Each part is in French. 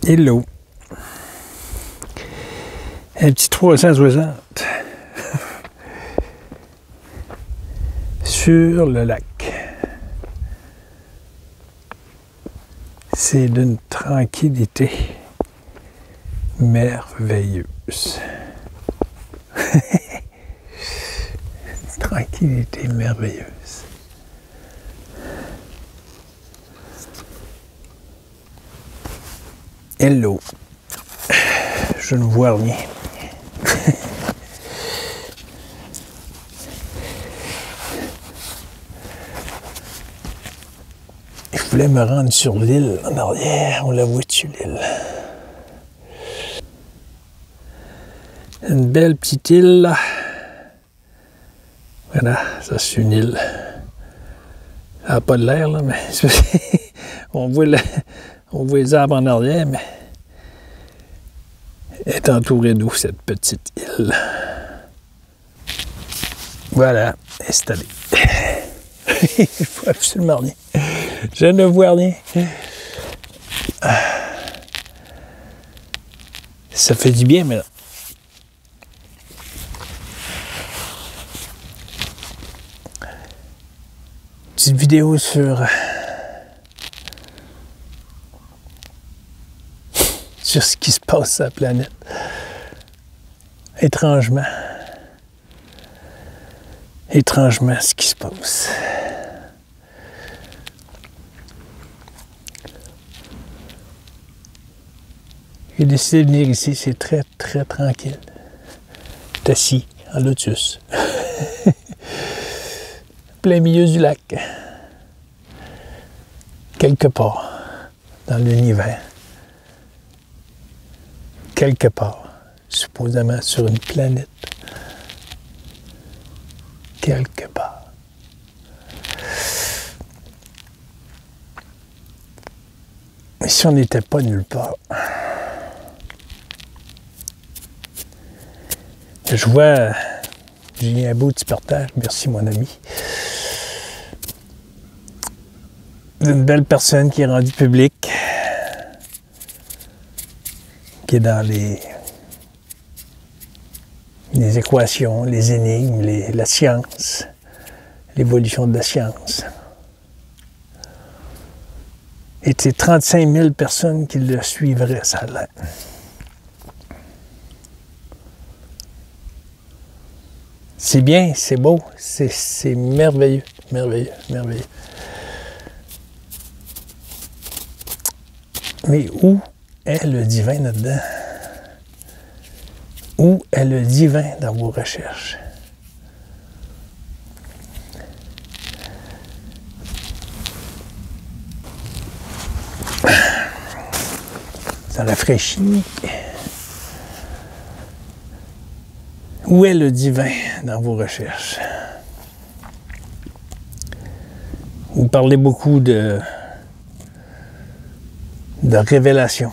Hello. Un petit 360 sur le lac. C'est d'une tranquillité merveilleuse. Tranquillité merveilleuse. Hello. Je ne vois rien. Je voulais me rendre sur l'île en arrière. On la voit-tu, l'île? Une belle petite île, là. Voilà, ça c'est une île. Elle n'a pas de l'air, là, mais on voit les arbres en arrière, mais elle est entourée d'eau, cette petite île. Voilà, installée. Je ne vois absolument rien. Je ne vois rien. Ça fait du bien, mais là. Petite vidéo sur ce qui se passe sur la planète. Étrangement, ce qui se passe. J'ai décidé de venir ici, c'est très, très tranquille. Je suis assis en lotus. Plein milieu du lac. Quelque part dans l'univers. Quelque part, supposément sur une planète. Quelque part. Mais si on n'était pas nulle part. Je vois, j'ai un beau petit partage, merci mon ami. D'une belle personne qui est rendue publique, qui est dans les équations, les énigmes, la science, l'évolution de la science. Et c'est 35 000 personnes qui le suivraient, ça a l'air. C'est bien, c'est beau, c'est merveilleux, merveilleux, merveilleux. Mais où est le divin là-dedans? Où est le divin dans vos recherches? Ça rafraîchit. Où est le divin dans vos recherches? Vous parlez beaucoup de révélation,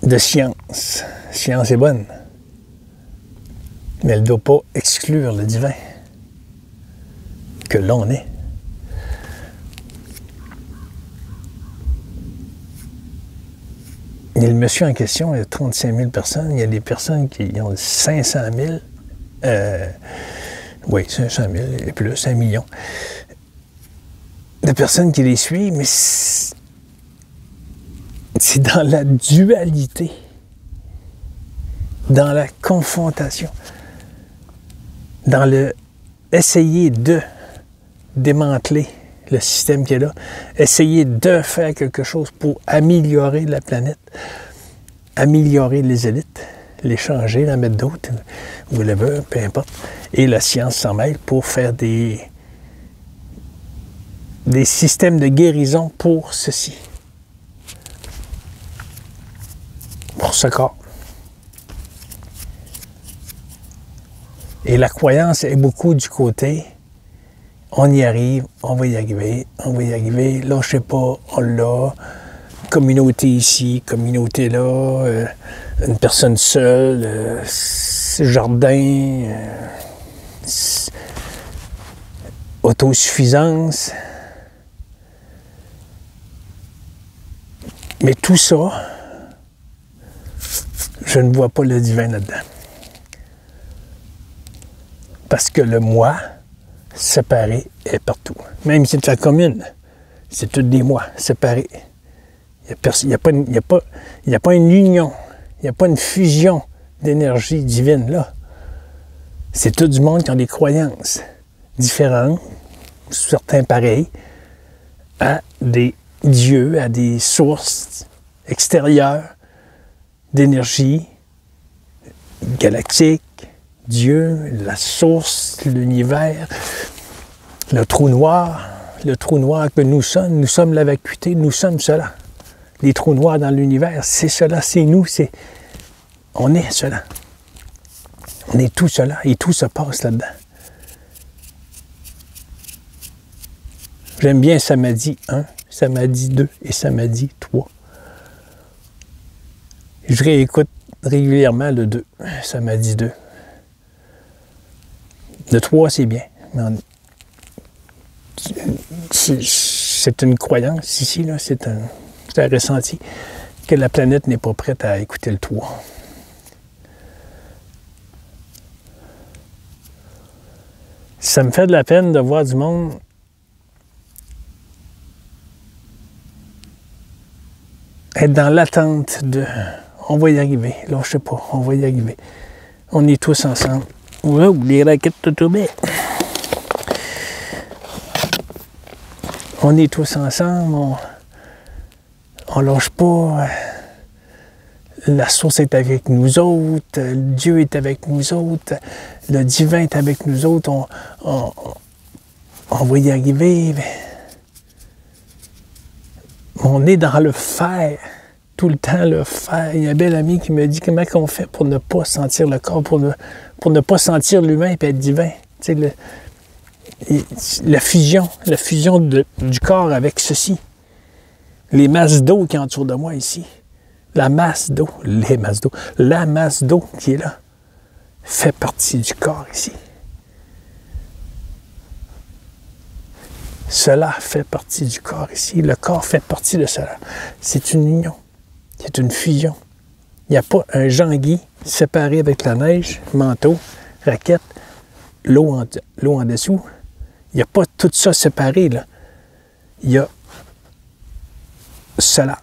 de science. La science est bonne, mais elle ne doit pas exclure le divin que l'on est. Et le monsieur en question, il y a 35 000 personnes. Il y a des personnes qui ont 500 000. Oui, 500 000 et plus, 1 million. De personnes qui les suivent, mais c'est dans la dualité, dans la confrontation, dans le essayer de démanteler le système qui est là, essayer de faire quelque chose pour améliorer la planète, améliorer les élites, les changer, la mettre d'autres, whatever, peu importe. Et la science s'en mêle pour faire des systèmes de guérison pour ceci. Pour ce corps. Et la croyance est beaucoup du côté on y arrive, on va y arriver, là je sais pas, on l'a, communauté ici, communauté là, une personne seule, jardin, autosuffisance. Mais tout ça, je ne vois pas le divin là-dedans. Parce que le moi, séparé, est partout. Même si c'est la commune, c'est tous des moi séparés. Il n'y a pas une union, il n'y a pas une fusion d'énergie divine là. C'est tout du monde qui ont des croyances différentes, certains pareils, à des dieux, à des sources extérieures d'énergie galactique, Dieu, la source, l'univers, le trou noir que nous sommes la vacuité, nous sommes cela. Les trous noirs dans l'univers, c'est cela, c'est nous, on est cela. On est tout cela et tout se passe là-dedans. J'aime bien Samadhi 1, Samadhi 2 et Samadhi 3. Je réécoute régulièrement le 2, Samadhi 2. Le 3, c'est bien. C'est une croyance ici, là, c'est un ressenti que la planète n'est pas prête à écouter le 3. Ça me fait de la peine de voir du monde être dans l'attente de « on va y arriver ». Là, je sais pas, on va y arriver. On est tous ensemble. Wow, les raquettes tout tombées. On est tous ensemble, on lâche pas. La source est avec nous autres, Dieu est avec nous autres, le divin est avec nous autres, on va y arriver. On est dans le faire, tout le temps le faire. Il y a un bel ami qui me dit comment on fait pour ne pas sentir le corps, pour ne pas sentir l'humain et être divin. Tu sais, la fusion du corps avec ceci. Les masses d'eau qui entourent de moi ici. La masse d'eau qui est là, fait partie du corps ici. Cela fait partie du corps ici. Le corps fait partie de cela. C'est une union. C'est une fusion. Il n'y a pas un Jean-Guy séparé avec la neige, manteau, raquette, l'eau en dessous. Il n'y a pas tout ça séparé, là. Il y a cela.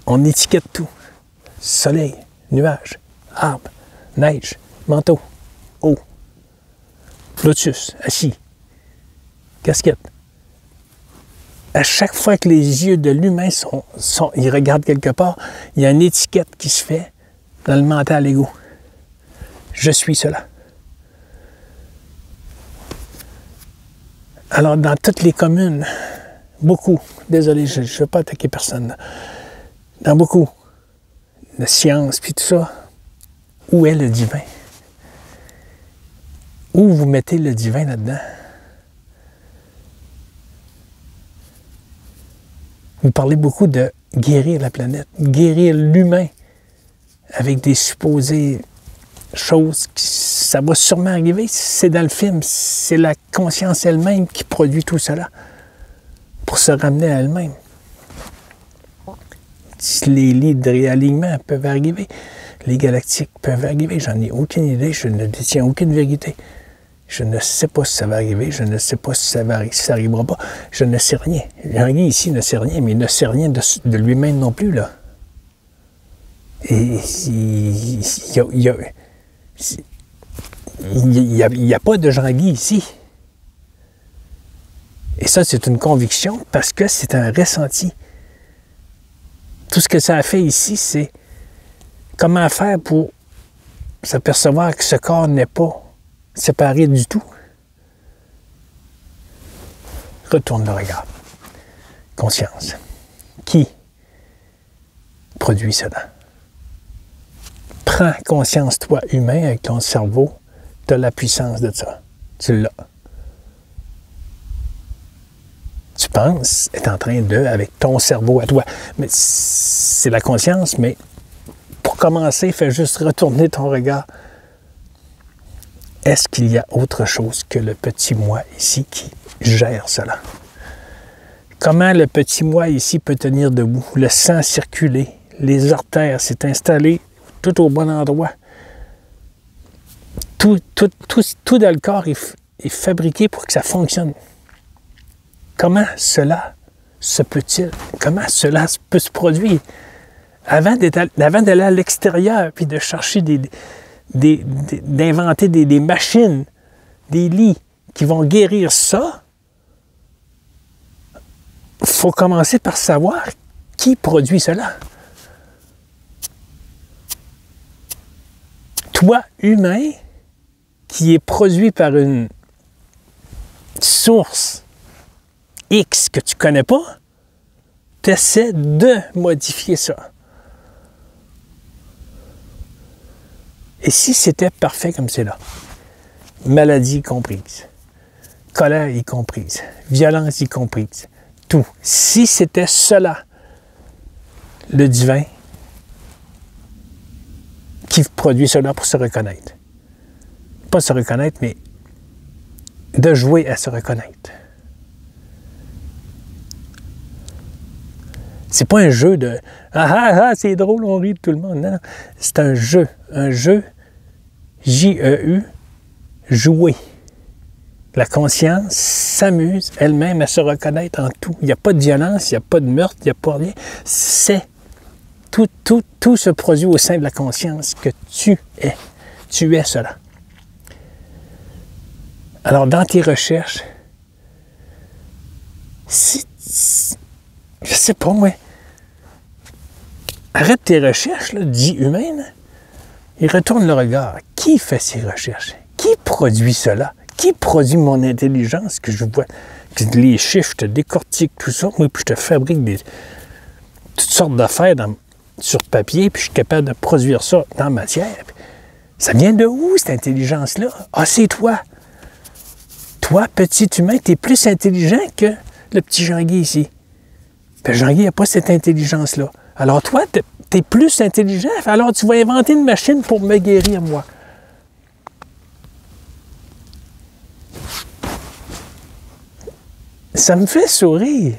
On étiquette tout. Soleil, nuage, arbre, neige, manteau, eau, lotus, assis, casquette. À chaque fois que les yeux de l'humain ils regardent quelque part, il y a une étiquette qui se fait dans le mental ego. Je suis cela. Alors, dans toutes les communes, beaucoup, désolé, je ne veux pas attaquer personne, là. Dans beaucoup de sciences puis tout ça, où est le divin? Où vous mettez le divin là-dedans? Vous parlez beaucoup de guérir la planète, guérir l'humain avec des supposées choses qui, ça va sûrement arriver. C'est dans le film, c'est la conscience elle-même qui produit tout cela pour se ramener à elle-même. Les lits de réalignement peuvent arriver, les galactiques peuvent arriver, j'en ai aucune idée, je ne détiens aucune vérité. Je ne sais pas si ça va arriver, je ne sais pas si ça arrivera pas, je ne sais rien. Jean-Guy ici ne sait rien, mais il ne sait rien de lui-même non plus, là. Et il n'y a pas de Jean-Guy ici. Et ça, c'est une conviction parce que c'est un ressenti. Tout ce que ça a fait ici, c'est comment faire pour s'apercevoir que ce corps n'est pas séparé du tout. Retourne le regard. Conscience. Qui produit cela? Prends conscience, toi, humain, avec ton cerveau, tu as la puissance de ça. Tu l'as. Tu penses être en train de, avec ton cerveau à toi. Mais c'est la conscience, mais pour commencer, fais juste retourner ton regard. Est-ce qu'il y a autre chose que le petit moi ici qui gère cela? Comment le petit moi ici peut tenir debout, le sang circuler, les artères s'est installé tout au bon endroit. Tout dans le corps est fabriqué pour que ça fonctionne. Comment cela se peut-il? Comment cela peut se produire? Avant d'aller à l'extérieur puis de chercher d'inventer des machines, des lits qui vont guérir ça, il faut commencer par savoir qui produit cela. Toi, humain, qui est produit par une source X que tu ne connais pas, tu essaies de modifier ça. Et si c'était parfait comme c'est là, maladie y comprise, colère y comprise, violence y comprise, tout. Si c'était cela, le divin, qui produit cela pour se reconnaître. Pas se reconnaître, mais de jouer à se reconnaître. C'est pas un jeu de « Ah, c'est drôle, on rit de tout le monde ». Non, c'est un jeu. Un jeu, J-E-U, jouer. La conscience s'amuse elle-même à se reconnaître en tout. Il n'y a pas de violence, il n'y a pas de meurtre, il n'y a pas rien. C'est tout se produit au sein de la conscience que tu es. Tu es cela. Alors, dans tes recherches, je sais pas, moi, arrête tes recherches, là, dis humaine, et retourne le regard. Qui fait ces recherches? Qui produit cela? Qui produit mon intelligence que je vois? Que les chiffres, je te décortique tout ça, moi, puis je te fabrique toutes sortes d'affaires sur papier, puis je suis capable de produire ça dans la matière. Ça vient de où, cette intelligence-là? Ah, c'est toi. Toi, petit humain, tu es plus intelligent que le petit Jean-Guy ici. Puis Jean-Guy n'a pas cette intelligence-là. Alors toi, tu es plus intelligent, alors tu vas inventer une machine pour me guérir, moi. Ça me fait sourire.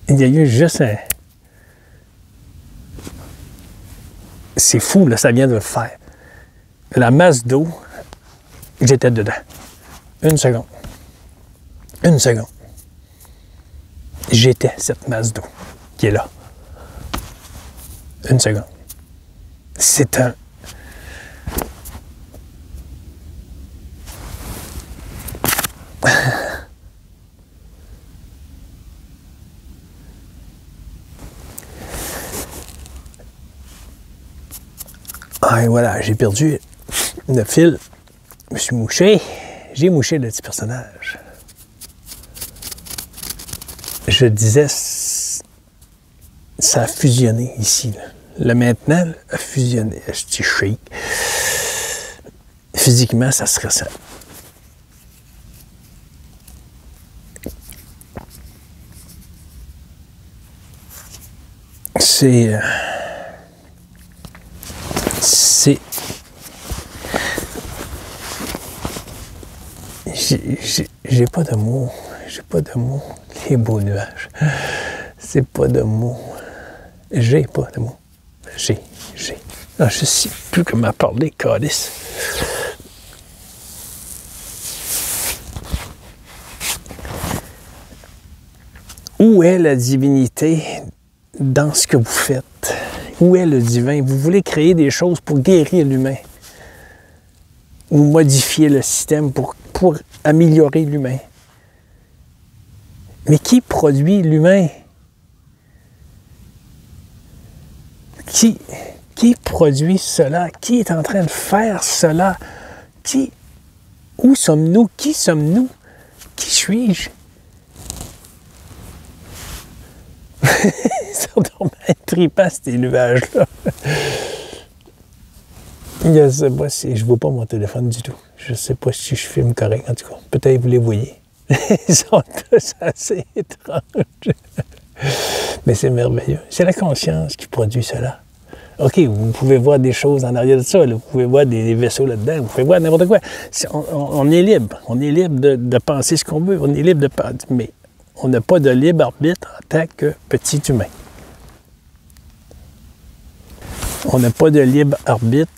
Il y a eu juste un... C'est fou, là, ça vient de le faire. La masse d'eau, j'étais dedans. Une seconde. J'étais cette masse d'eau qui est là. Une seconde. C'est un... Ah, et voilà, j'ai perdu le fil. Je me suis mouché. J'ai mouché le petit personnage. Je disais, ça a fusionné ici. Là. Le maintenant a fusionné. Je dis chic. Physiquement, ça se ressent. C'est... J'ai pas de mots. J'ai pas de mots. Les beaux nuages. C'est pas de mots. J'ai pas de mots. J'ai. Ah, je sais plus comment parler, calice. Où est la divinité dans ce que vous faites? Où est le divin? Vous voulez créer des choses pour guérir l'humain ou modifier le système pour améliorer l'humain. Mais qui produit l'humain? Qui produit cela? Qui est en train de faire cela? Où sommes-nous? Qui sommes-nous? Qui suis-je? Ils sont donc bien tripants, ces nuages-là. Je sais pas si... Je ne vois pas mon téléphone du tout. Je ne sais pas si je filme correct, en tout cas. Peut-être vous les voyez. Ils sont tous assez étranges. Mais c'est merveilleux. C'est la conscience qui produit cela. OK, vous pouvez voir des choses en arrière de ça, là. Vous pouvez voir des vaisseaux là-dedans, vous pouvez voir n'importe quoi. On est libre. On est libre de penser ce qu'on veut. On est libre de penser. Mais on n'a pas de libre arbitre en tant que petit humain. On n'a pas de libre arbitre.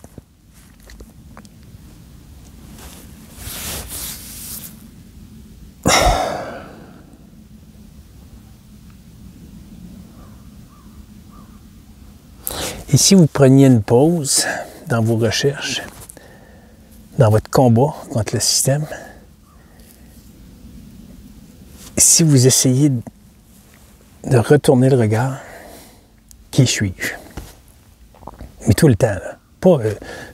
Et si vous preniez une pause dans vos recherches, dans votre combat contre le système, si vous essayez de retourner le regard, qui suis-je? Mais tout le temps, là. Pas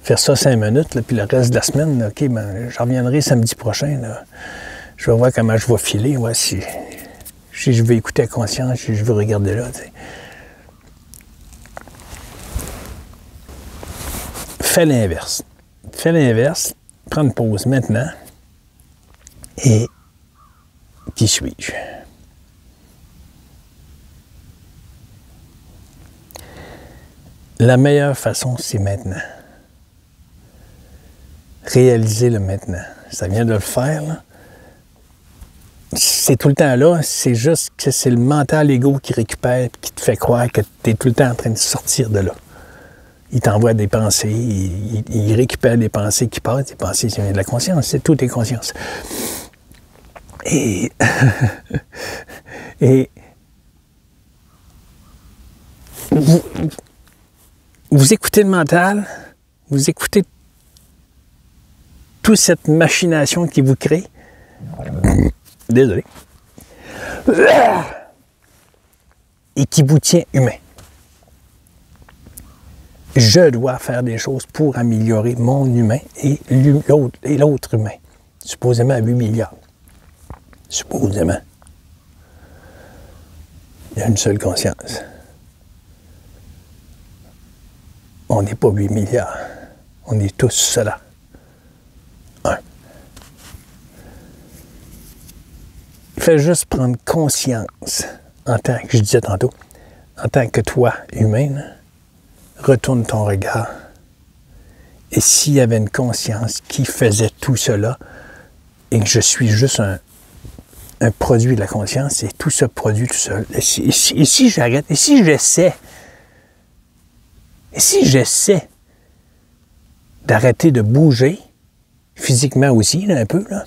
faire ça 5 minutes, là, puis le reste de la semaine, là, OK, ben, j'en reviendrai samedi prochain. Là. Je vais voir comment je vais filer, ouais, si je veux écouter la conscience, si je veux regarder là. T'sais. Fais l'inverse. Fais l'inverse, prends une pause maintenant. Et qui suis-je? La meilleure façon, c'est maintenant. Réalisez-le maintenant. Ça vient de le faire, là. C'est tout le temps là, c'est juste que c'est le mental ego qui récupère, qui te fait croire que tu es tout le temps en train de sortir de là. Il t'envoie des pensées, il récupère des pensées qui passent, des pensées qui viennent de la conscience, c'est tout est conscience. Et vous écoutez le mental, vous écoutez toute cette machination qui vous crée. Désolé. Et qui vous tient humain. Je dois faire des choses pour améliorer mon humain et l'autre humain. Supposément à 8 milliards. Supposément. Il y a une seule conscience. On n'est pas 8 milliards. On est tous cela. Un. Fais juste prendre conscience, en tant que je disais tantôt, en tant que toi, humain, retourne ton regard. Et s'il y avait une conscience qui faisait tout cela, et que je suis juste un produit de la conscience, et tout se produit tout seul. Et si j'arrête, et si j'essaie d'arrêter de bouger, physiquement aussi, là, un peu, là,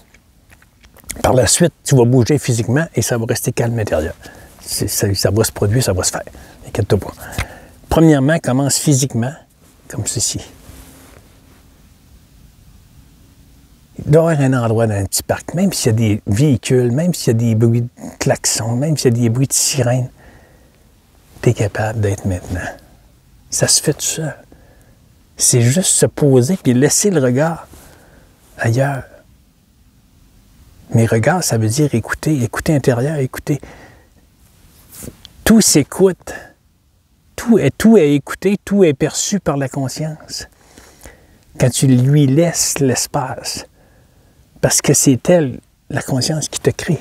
par la suite, tu vas bouger physiquement et ça va rester calme à l'intérieur. Ça va se produire, ça va se faire. Inquiète-toi pas. Premièrement, commence physiquement, comme ceci. Il doit y avoir un endroit dans un petit parc, même s'il y a des véhicules, même s'il y a des bruits de klaxons, même s'il y a des bruits de sirènes, tu es capable d'être maintenant. Ça se fait tout seul. C'est juste se poser puis laisser le regard ailleurs. Mais regard, ça veut dire écouter, écouter intérieur, écouter. Tout s'écoute. Tout est écouté, tout est perçu par la conscience. Quand tu lui laisses l'espace. Parce que c'est elle, la conscience, qui te crée.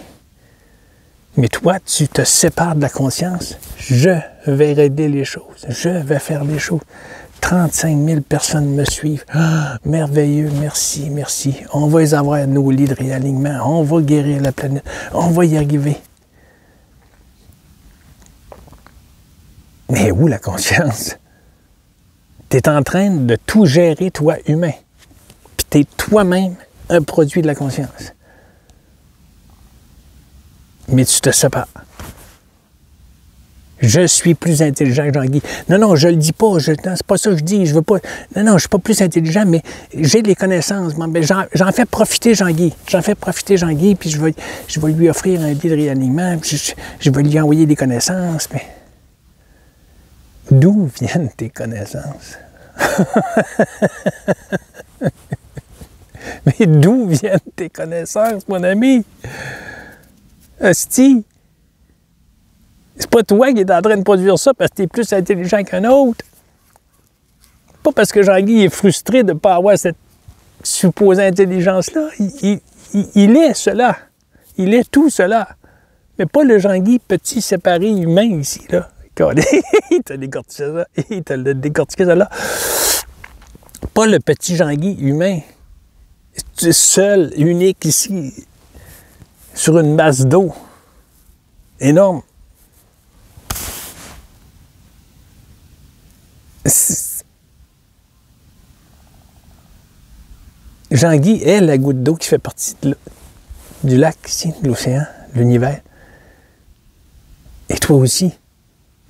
Mais toi, tu te sépares de la conscience. Je vais régler les choses. Je vais faire les choses. 35 000 personnes me suivent. Ah, merveilleux, merci, merci. On va les avoir à nos lits de réalignement. On va guérir la planète. On va y arriver. Mais où la conscience? Tu es en train de tout gérer, toi, humain. Puis tu es toi-même un produit de la conscience. Mais tu te sépares. Je suis plus intelligent que Jean-Guy. Non, je le dis pas. Non, c'est pas ça que je dis. Je veux pas. Non, je suis pas plus intelligent, mais j'ai les connaissances. J'en fais profiter Jean-Guy. Puis je vais lui offrir un billet de réalignement. Puis je vais lui envoyer des connaissances. Mais d'où viennent tes connaissances? Mais d'où viennent tes connaissances, mon ami? Hostie! C'est pas toi qui es en train de produire ça parce que tu es plus intelligent qu'un autre. Pas parce que Jean-Guy est frustré de ne pas avoir cette supposée intelligence-là. Il est cela. Il est tout cela. Mais pas le Jean-Guy petit séparé humain ici, là, Il t'a décortiqué ça. Il t'a décortiqué ça là. Pas le petit Jean-Guy humain. Seul, unique ici, sur une masse d'eau. Énorme. Jean-Guy est la goutte d'eau qui fait partie du lac ici, de l'océan, de l'univers. Et toi aussi,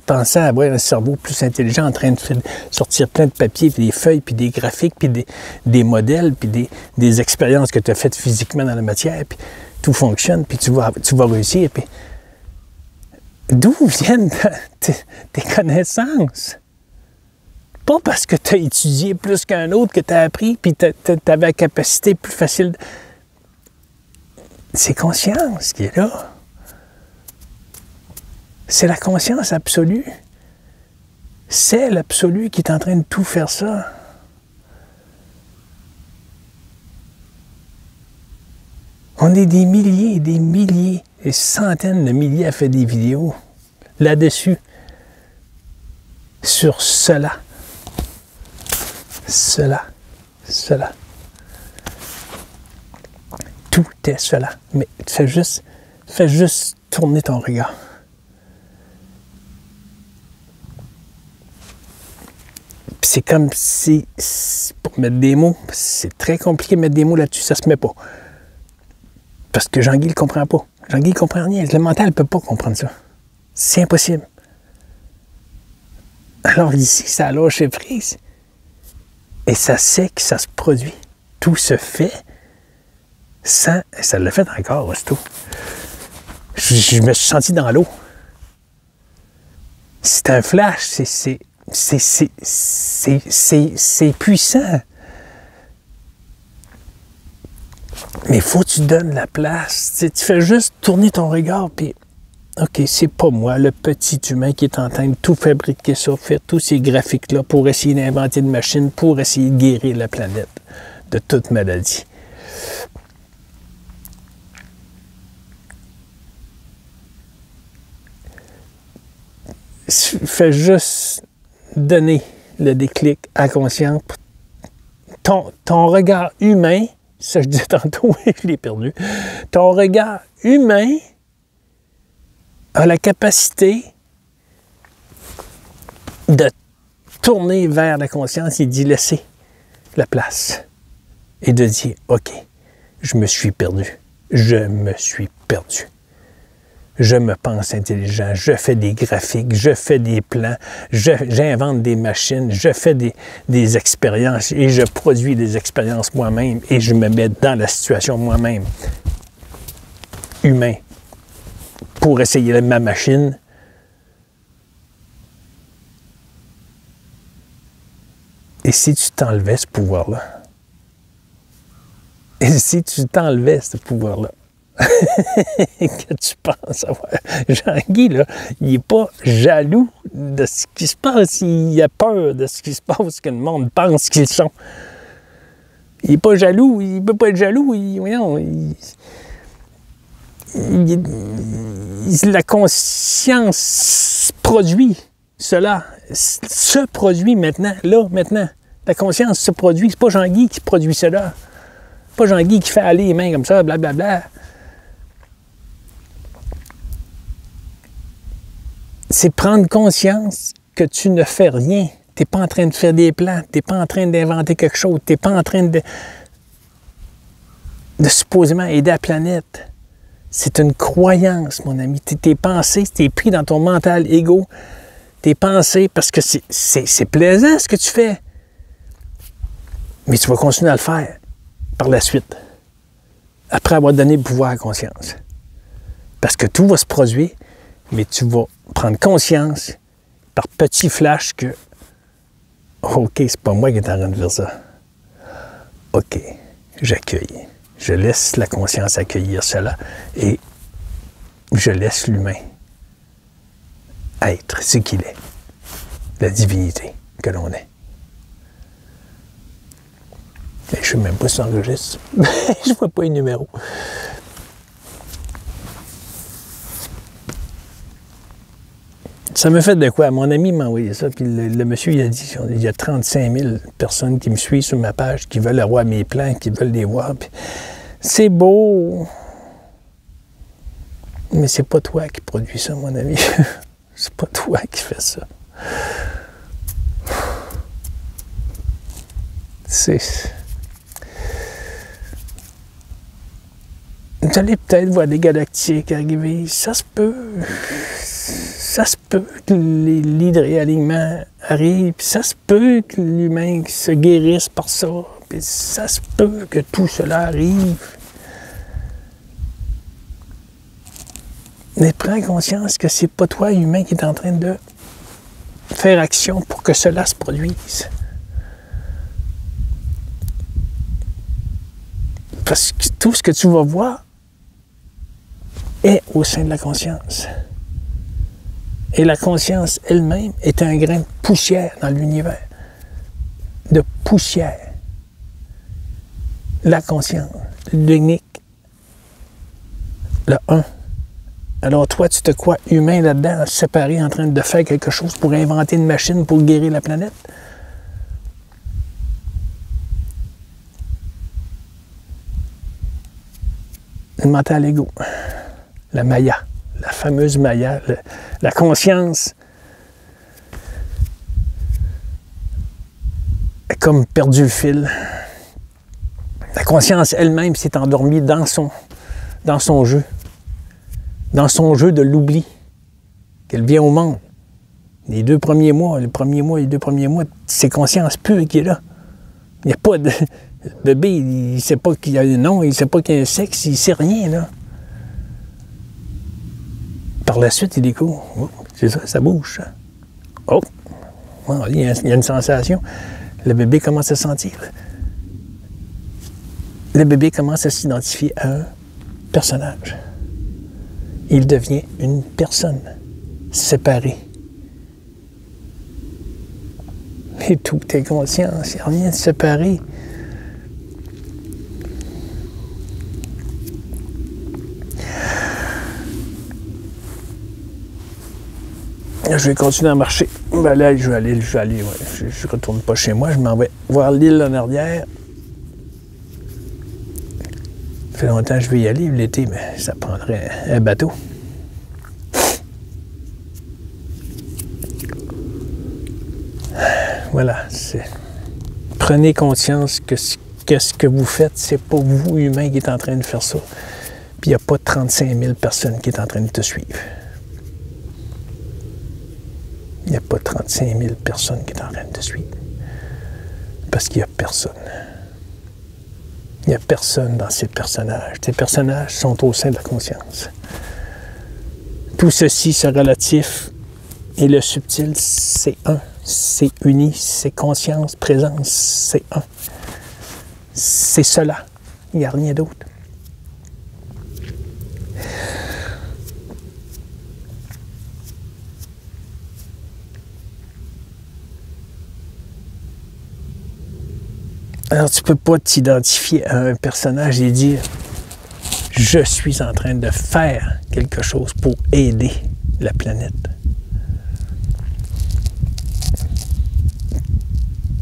pensez à avoir un cerveau plus intelligent en train de sortir plein de papiers, puis des feuilles, puis des graphiques, puis des modèles, puis des expériences que tu as faites physiquement dans la matière, puis tout fonctionne, puis tu vas réussir. Puis d'où viennent tes connaissances? Pas parce que tu as étudié plus qu'un autre, que tu as appris, puis tu avais la capacité plus facile. C'est conscience qui est là. C'est la conscience absolue. C'est l'absolu qui est en train de tout faire ça. On est des milliers, des centaines de milliers à faire des vidéos là-dessus, sur cela. Cela. Tout est cela. Mais fais juste tourner ton regard. C'est comme si, pour mettre des mots, c'est très compliqué de mettre des mots là-dessus, ça se met pas. Parce que Jean-Guy ne le comprend pas. Jean-Guy ne comprend rien. Le mental ne peut pas comprendre ça. C'est impossible. Alors ici, ça a lâché prise. Et ça sait que ça se produit. Tout se fait sans... Ça l'a fait encore, c'est tout. Je me suis senti dans l'eau. C'est un flash. C'est puissant. Mais il faut que tu donnes la place. Tu fais juste tourner ton regard, puis OK, c'est pas moi, le petit humain qui est en train de tout fabriquer ça, faire tous ces graphiques-là pour essayer d'inventer une machine, pour essayer de guérir la planète de toute maladie. Fais juste donner le déclic à conscience. Ton regard humain, ça je disais tantôt, je l'ai perdu, ton regard humain a la capacité de tourner vers la conscience et d'y laisser la place. Et de dire, OK, je me suis perdu. Je me pense intelligent, je fais des graphiques, je fais des plans, j'invente des machines, je fais des expériences et je produis des expériences moi-même et je me mets dans la situation moi-même, humain, pour essayer ma machine. Et si tu t'enlevais ce pouvoir-là? Et si tu t'enlevais ce pouvoir-là? Que tu penses avoir? Jean-Guy, là, il n'est pas jaloux de ce qui se passe. Il a peur de ce qui se passe, que le monde pense qu'ils sont. Il n'est pas jaloux. Il ne peut pas être jaloux. La conscience produit cela. Se produit maintenant. Là, maintenant. La conscience se produit. C'est pas Jean-Guy qui produit cela. Pas Jean-Guy qui fait aller les mains comme ça, blablabla. C'est prendre conscience que tu ne fais rien. Tu n'es pas en train de faire des plans. Tu n'es pas en train d'inventer quelque chose. Tu n'es pas en train de supposément aider la planète. C'est une croyance, mon ami. Tes pensées, tu es pris dans ton mental égo. Tes pensées, parce que c'est plaisant ce que tu fais. Mais tu vas continuer à le faire par la suite. Après avoir donné le pouvoir à la conscience. Parce que tout va se produire, mais tu vas prendre conscience par petits flashs que OK, c'est pas moi qui est en train de faire ça. OK, j'accueille. Je laisse la conscience accueillir cela et je laisse l'humain être ce qu'il est, la divinité que l'on est. Et je ne sais même pas si ça enregistre. Je ne vois pas les numéros. Ça me fait de quoi? Mon ami m'a envoyé ça, puis le monsieur, il a dit, il y a 35 000 personnes qui me suivent sur ma page, qui veulent avoir mes plans, qui veulent les voir. C'est beau, mais c'est pas toi qui produis ça, mon ami. C'est pas toi qui fais ça. Vous allez peut-être voir des galactiques arriver. Ça se peut. Ça se peut que les lits de réalignement arrivent. Ça se peut que l'humain se guérisse par ça. Puis ça se peut que tout cela arrive. Mais prends conscience que c'est pas toi, humain, qui est en train de faire action pour que cela se produise. Parce que tout ce que tu vas voir est au sein de la conscience. Et la conscience elle-même est un grain de poussière dans l'univers. De poussière. La conscience, l'unique, le un. Alors toi, tu te crois humain là-dedans, séparé, en train de faire quelque chose pour inventer une machine pour guérir la planète? Le mental ego, la Maya, la fameuse Maya, la conscience a comme perdu le fil. La conscience elle-même s'est endormie dans son jeu. Dans son jeu de l'oubli, qu'elle vient au monde. Les 2 premiers mois, les 2 premiers mois, c'est conscience pure qui est là. Il n'y a pas de... Le bébé, il ne sait pas qu'il y a un nom, il ne sait pas qu'il y a un sexe, il ne sait rien, là. Par la suite, il découvre. Oh, c'est ça, ça bouge, ça. Oh! Il y a une sensation. Le bébé commence à sentir. Le bébé commence à s'identifier à un personnage. Il devient une personne séparée. Et tout est conscience, il n'y a rien de séparé. Je vais continuer à marcher. Ben là, je vais aller, ouais. Je retourne pas chez moi, je m'en vais voir l'île en arrière. Ça fait longtemps que je vais y aller l'été, mais ça prendrait un bateau. Voilà, prenez conscience que ce que vous faites, c'est pas vous, humain, qui êtes en train de faire ça. Puis il n'y a pas 35 000 personnes qui sont en train de te suivre. Il n'y a pas 35 000 personnes qui sont en train de te suivre. Parce qu'il n'y a personne. Il n'y a personne dans ces personnages. Ces personnages sont au sein de la conscience. Tout ceci, c'est relatif. Et le subtil, c'est un. C'est uni. C'est conscience, présence. C'est un. C'est cela. Il n'y a rien d'autre. Alors, tu ne peux pas t'identifier à un personnage et dire « Je suis en train de faire quelque chose pour aider la planète. »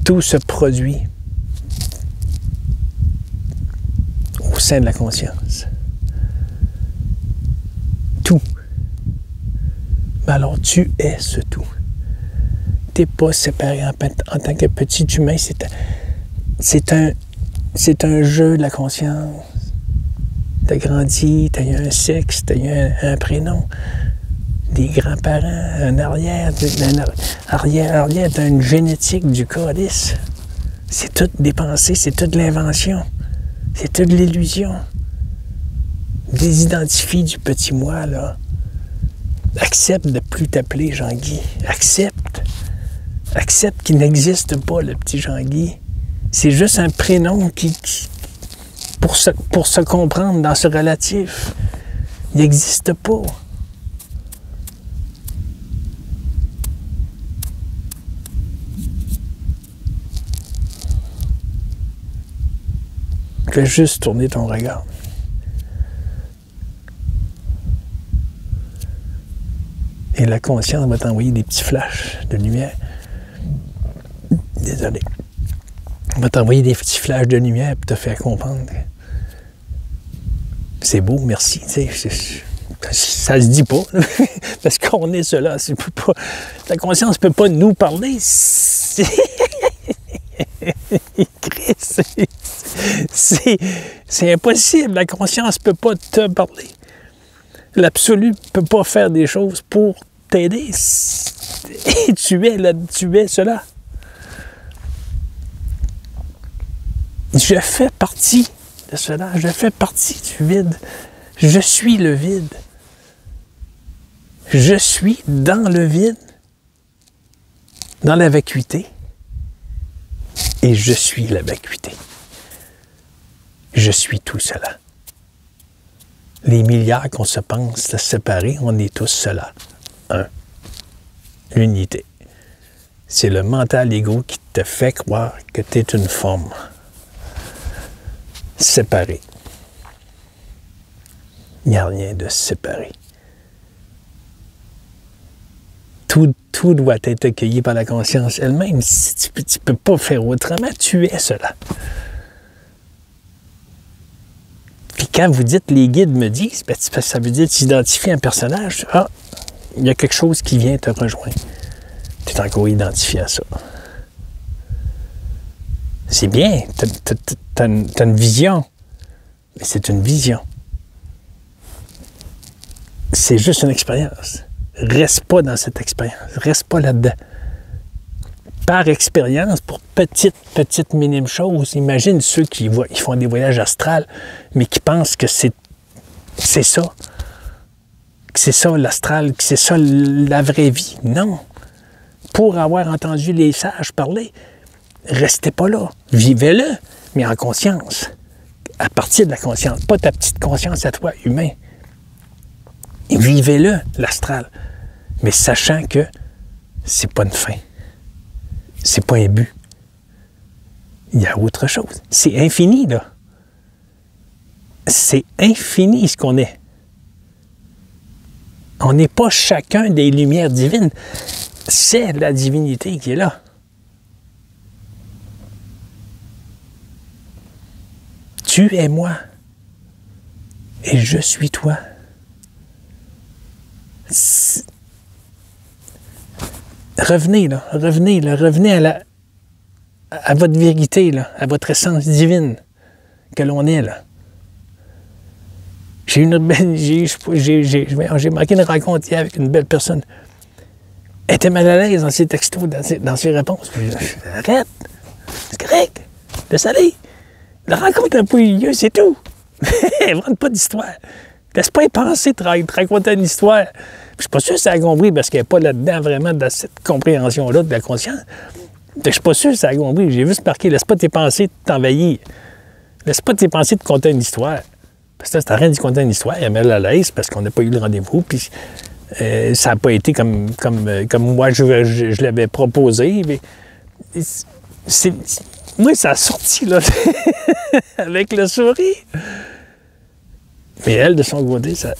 Tout se produit au sein de la conscience. Tout. Mais alors, tu es ce tout. Tu n'es pas séparé en tant que petit humain. C'est un jeu de la conscience. Tu as grandi, tu as eu un sexe, tu as eu un prénom, des grands-parents, un arrière, tu as une génétique du calice. C'est tout des pensées, c'est toute l'invention, c'est toute l'illusion. Désidentifie du petit moi, là. Accepte de ne plus t'appeler Jean-Guy. Accepte. Accepte qu'il n'existe pas, le petit Jean-Guy. C'est juste un prénom pour se comprendre dans ce relatif. Il n'existe pas. Fais juste tourner ton regard. Et la conscience va t'envoyer des petits flashs de lumière. Désolé. Elle va t'envoyer des petits flashs de lumière pour te faire comprendre. C'est beau, merci. Ça se dit pas. Parce qu'on est cela. La conscience ne peut pas nous parler. C'est impossible. La conscience ne peut pas te parler. L'absolu ne peut pas faire des choses pour t'aider. Tu es cela. Je fais partie de cela. Je fais partie du vide. Je suis le vide. Je suis dans le vide, dans la vacuité, et je suis la vacuité. Je suis tout cela. Les milliards qu'on se pense séparés, on est tous cela. L'unité. C'est le mental ego qui te fait croire que tu es une forme séparée. Il n'y a rien de séparé. Tout doit être accueilli par la conscience elle-même. Si tu ne peux pas faire autrement, tu es cela. Puis quand vous dites, les guides me disent, ben, ça veut dire que tu identifies un personnage. Ah, il y a quelque chose qui vient te rejoindre. Tu es encore identifié à ça. C'est bien, tu as une vision, mais c'est une vision. C'est juste une expérience. Reste pas dans cette expérience. Reste pas là-dedans. Par expérience, pour petite minime chose, imagine ceux qui ils font des voyages astrales, mais qui pensent que c'est ça. Que c'est ça l'astral, que c'est ça la vraie vie. Non. Pour avoir entendu les sages parler, restez pas là. Vivez-le, mais en conscience. À partir de la conscience. Pas ta petite conscience à toi, humain. Vivez-le, l'astral. Mais sachant que c'est pas une fin. C'est pas un but. Il y a autre chose. C'est infini, là. C'est infini ce qu'on est. On n'est pas chacun des lumières divines. C'est la divinité qui est là. Tu es moi. Et je suis toi. Revenez à votre vérité, là, à votre essence divine que l'on est, là. J'ai manqué une rencontre hier avec une belle personne. Elle était mal à l'aise dans ses textos, dans ses réponses. Arrête, c'est correct, laisse aller. La rencontre n'a pas eu lieu, c'est tout. Invente pas d'histoire. Laisse pas y penser de raconter une histoire. Je suis pas sûr que ça a compris parce qu'elle n'est pas là-dedans vraiment dans cette compréhension-là de la conscience. Je suis pas sûr que ça a compris. J'ai juste marqué, laisse pas tes pensées t'envahir. Laisse pas tes pensées te conter une histoire. Parce que c'est en train de conter une histoire, elle est mal à l'aise parce qu'on n'a pas eu le rendez-vous. Puis ça n'a pas été comme moi je l'avais proposé. Mais moi, ça a sorti là, avec le sourire. Mais elle, de son côté, ça a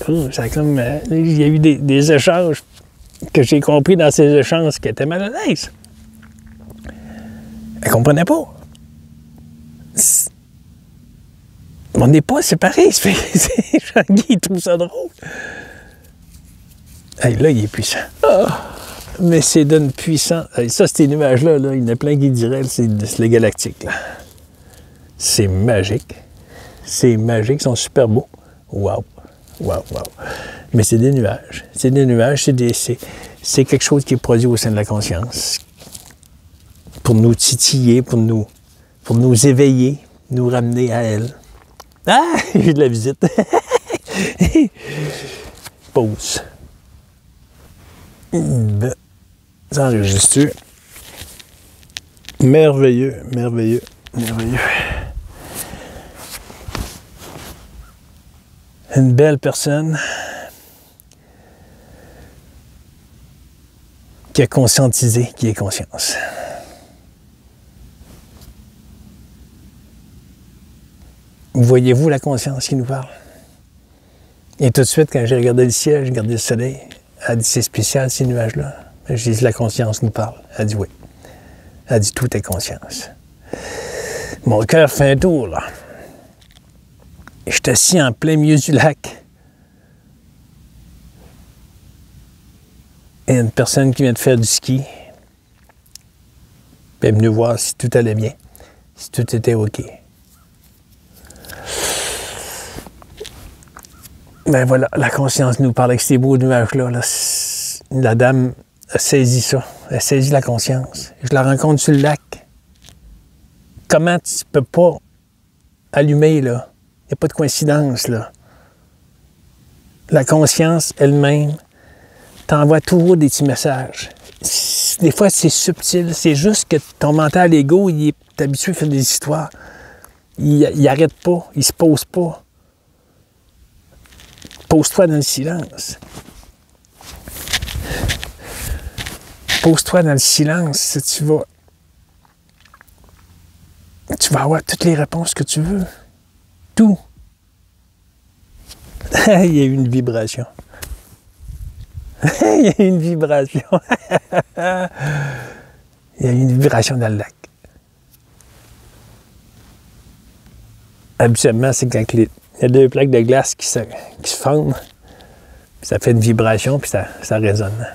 comme... il y a eu des échanges que j'ai compris dans ces échanges qui étaient mal à l'aise. Elle ne comprenait pas. On n'est pas séparés. Jean-Guy, il trouve ça drôle. Hey, là, il est puissant. Oh, mais c'est d'une puissance. Hey, ça, ces nuages-là, là, il y en a plein qui diraient que c'est les galactiques. C'est magique. C'est magique, ils sont super beaux. Wow. Mais c'est des nuages. C'est des nuages, c'est quelque chose qui est produit au sein de la conscience. Pour nous titiller, pour nous éveiller, nous ramener à elle. Ah! J'ai de la visite. Pause. Ça enregistre. Merveilleux. Une belle personne qui a conscientisé qui est conscience. Voyez-vous la conscience qui nous parle? Et tout de suite, quand j'ai regardé le ciel, j'ai regardé le soleil, Elle dit, c'est spécial, ces nuages-là. J'ai dit, la conscience nous parle. Elle dit, oui. Elle dit, tout est conscience. Mon cœur fait un tour, là. Je suis assis en plein milieu du lac. Et une personne qui vient de faire du ski, elle est venue voir si tout allait bien, si tout était OK. Ben voilà, la conscience nous parle avec ces beaux nuages-là. Là. La dame a saisi ça. Elle a saisi la conscience. Je la rencontre sur le lac. Comment tu peux pas allumer, là? Il n'y a pas de coïncidence, là. La conscience elle-même t'envoie toujours des petits messages. Des fois, c'est subtil. C'est juste que ton mental ego, il est habitué à faire des histoires. Il n'arrête pas. Il se pose pas. Pose-toi dans le silence. Pose-toi dans le silence. Tu vas avoir toutes les réponses que tu veux. Tout. Il y a eu une vibration. Il y a eu une vibration. Il y a eu une vibration dans le lac. Habituellement, c'est quand il y a deux plaques de glace qui se fondent, puis ça fait une vibration, puis ça résonne.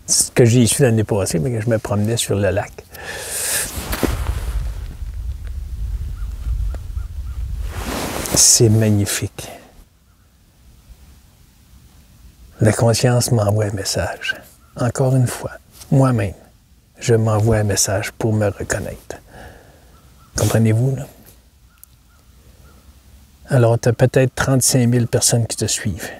C'est ce que j'ai su l'année passée, mais que je me promenais sur le lac. C'est magnifique. La conscience m'envoie un message. Encore une fois, moi-même, je m'envoie un message pour me reconnaître. Comprenez-vous, là? Alors, tu as peut-être 35 000 personnes qui te suivent.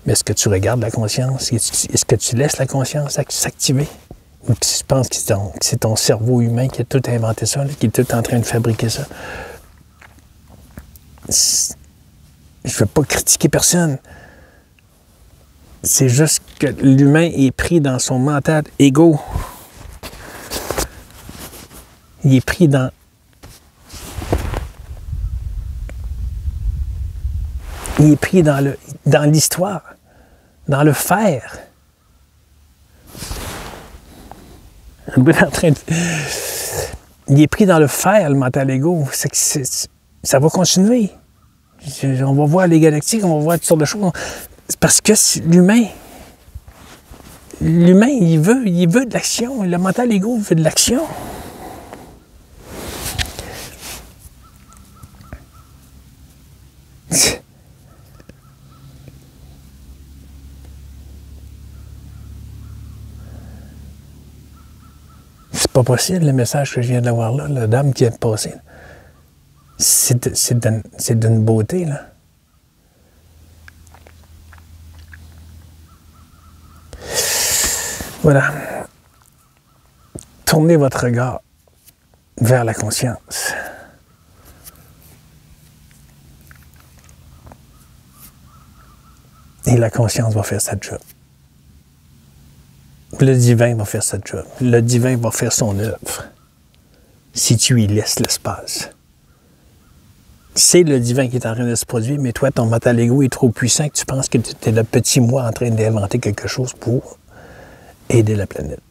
Mais est-ce que tu regardes la conscience? Est-ce que tu laisses la conscience s'activer? Ou tu penses que c'est ton cerveau humain qui a tout inventé ça, là, qui est tout en train de fabriquer ça? Je ne veux pas critiquer personne. C'est juste que l'humain est pris dans son mental égo. Il est pris dans... Il est pris dans l'histoire, dans le faire. Il est pris dans le faire, le mental égo. Ça va continuer. On va voir les galactiques, on va voir toutes sortes de choses. C'est parce que l'humain, il veut de l'action. Le mental égo veut de l'action. C'est pas possible, le message que je viens d'avoir là, la dame qui vient de passer. C'est d'une beauté, là. Voilà. Tournez votre regard vers la conscience. Et la conscience va faire sa job. Le divin va faire sa job. Le divin va faire son œuvre. Si tu y laisses l'espace. C'est le divin qui est en train de se produire, mais toi, ton mental égo est trop puissant que tu penses que tu es le petit moi en train d'inventer quelque chose pour aider la planète.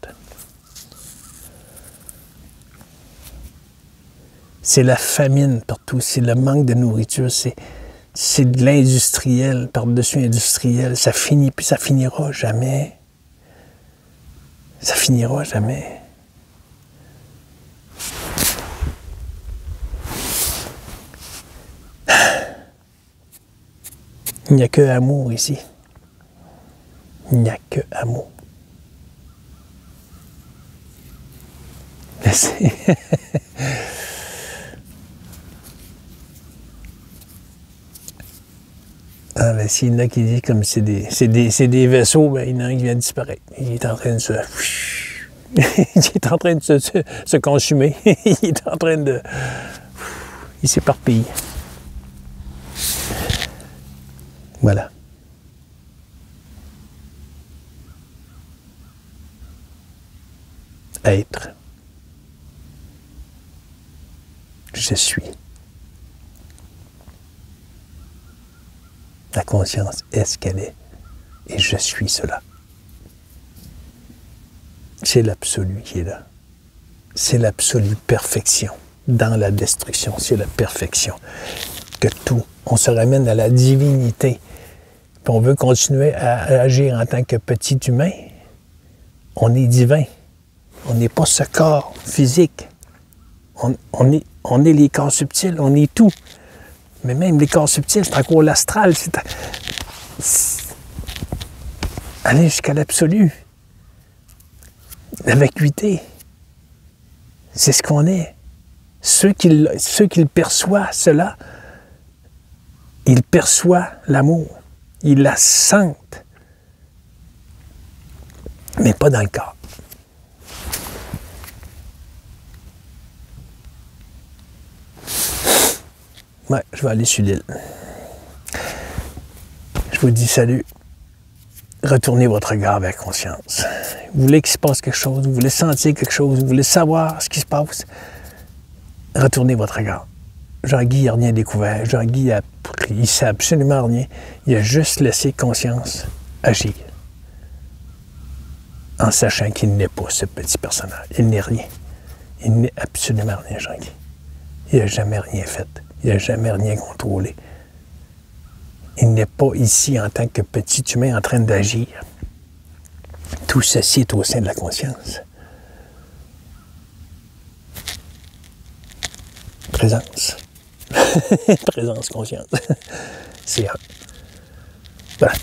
C'est la famine partout, c'est le manque de nourriture, c'est de l'industriel par-dessus industriel. Ça finit, puis ça finira jamais. Ça finira jamais. Il n'y a que amour ici. Il n'y a que amour. Ah, ben, s'il y en a qui disent comme c'est des vaisseaux, ben, il y en a un qui vient de disparaître. Il est en train de il est en train de se consumer. Il est en train de... Il s'éparpille. Voilà. Être. Je suis. La conscience est ce qu'elle est. et je suis cela. C'est l'absolu qui est là. C'est l'absolue perfection. Dans la destruction, c'est la perfection. Que tout, on se ramène à la divinité. Puis on veut continuer à agir en tant que petit humain. On est divin. On n'est pas ce corps physique. On est les corps subtils, on est tout. Mais même les corps subtils, c'est encore l'astral. Aller jusqu'à l'absolu. La vacuité. C'est ce qu'on est. Ceux qui le perçoivent, cela, ils perçoivent l'amour. Ils la sentent. Mais pas dans le corps. Ouais, je vais aller sur l'île. Je vous dis salut. Retournez votre regard avec conscience. Vous voulez qu'il se passe quelque chose, vous voulez sentir quelque chose, vous voulez savoir ce qui se passe. Retournez votre regard. Jean-Guy n'a rien découvert. Jean-Guy, il ne sait absolument rien. Il a juste laissé conscience agir. En sachant qu'il n'est pas ce petit personnage. Il n'est rien. Il n'est absolument rien, Jean-Guy. Il n'a jamais rien fait. Il n'a jamais rien contrôlé. Il n'est pas ici en tant que petit humain en train d'agir. Tout ceci est au sein de la conscience. Présence. Présence, conscience. C'est un. Voilà.